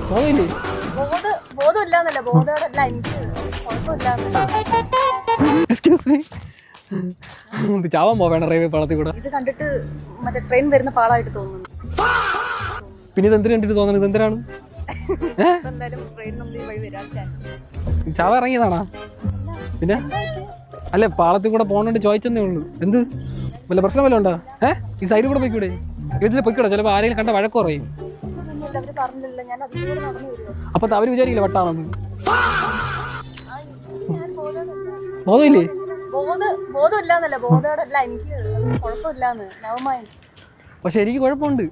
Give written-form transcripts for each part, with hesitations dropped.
ബോധമില്ലേ? ബോധമില്ലാന്നല്ല, ബോധമല്ല, എനിക്ക് കുഴപ്പമില്ലാന്ന്. Excuse me, ചാവാൻ പോവേണ്ട റെയിൽവേ പാളത്തിൽ കൂടെ. ഇത് കണ്ടിട്ട് മറ്റേ ട്രെയിൻ വരുന്ന പാളായിട്ട് തോന്നുന്നു. പിന്നെ ഇത് എന്തിനു കണ്ടിട്ട് തോന്നുന്നത്? എന്തിനാണ്? എന്തായാലും ട്രെയിൻ നമ്മൾ ഈ വഴി വരാൻ ചാൻസ്. ചാവ ഇറങ്ങിയതാണോ? പിന്നെ അല്ലേ, പാളത്തിൽ കൂടെ പോകണോണ്ട് ചോദിച്ചെന്നേ ഉള്ളൂ. എന്ത് വല്ല പ്രശ്നം വല്ല ഉണ്ടോ? ഈ സൈഡിൽ കൂടെ പോയിക്കൂടെ? വീട്ടിൽ പോയിക്കൂടെ? ചിലപ്പോൾ ആരെങ്കിലും കണ്ട വഴക്ക് പറയും. അവര് പറഞ്ഞില്ല, ഞാൻ അതിലൂടെ നടന്നു വരുമോ. അപ്പൊ അവര് വിചാരിക്കില്ല വട്ടാണെന്ന്. ഞാൻ ബോധമില്ലേ? ബോധമില്ലാന്നല്ല, ബോധമല്ല, എനിക്ക് കുഴപ്പമില്ലാന്ന്. നവമായി. പക്ഷെ എനിക്ക് കുഴപ്പമുണ്ട്.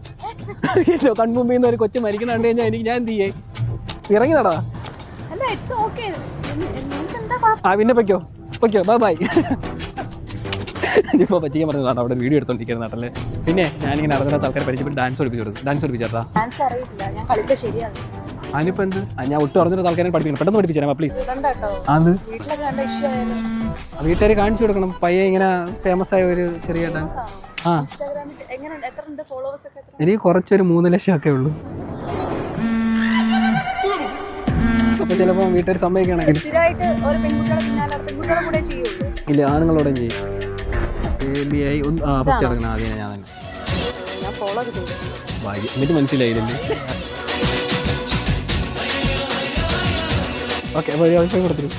എല്ലോ കൺമുമ്പിൽ നിന്ന് ഒരു കൊച്ചു മരിക്കുന്ന കണ്ടു കഴിഞ്ഞാൽ ഞാൻ എന്ത് ചെയ്യേ? ഇറങ്ങി നടാ. അല്ല, ഇറ്റ്സ് ഓക്കേ. പിന്നെ പൊയ്ക്കോ ബൈ. ഇപ്പോൾ പറ്റിക്കാൻ പറഞ്ഞതാണ് അവിടെ വീഡിയോ എടുത്തോണ്ടിരിക്കുന്ന നാട്ടില്. പിന്നെ ഞാനിങ്ങനെ അറിഞ്ഞ ആൾക്കാരെ പരിചയപ്പെട്ട് ഡാൻസ് പഠിപ്പിച്ചേട്ടാ. ഡാൻസ് അറിയില്ല, ഞാൻ കളിച്ച ശരിയാണ്. അതിനിപ്പോൾ എന്ത്? ഞാൻ ഒട്ടും അറിഞ്ഞിട്ട് ആൾക്കാരെ പഠിപ്പിക്കണം. പെട്ടെന്ന് പഠിപ്പിച്ചു പ്ലീസ്. അത് വീട്ടുകാർ കാണിച്ചു കൊടുക്കണം. പയ്യെ ഇങ്ങനെ ഫേമസ് ആയ ഒരു ചെറിയ ഡാൻസ്. എനിക്ക് കുറച്ചൊരു 3 ലക്ഷം ഒക്കെ ഉള്ളൂ. അപ്പൊ ചിലപ്പോ വീട്ടുകാർ സമ്മതിക്കണമെങ്കിൽ ഇല്ല, ആണുങ്ങളോടെ ചെയ്യും. ഫസ്റ്റ് എടുക്കണം ആദ്യം ഞാൻ തന്നെ. എന്നിട്ട് മനസ്സിലായില്ലേ? ഓക്കെ, അപ്പോൾ ഒരു ആവശ്യം കൊടുത്തിട്ട്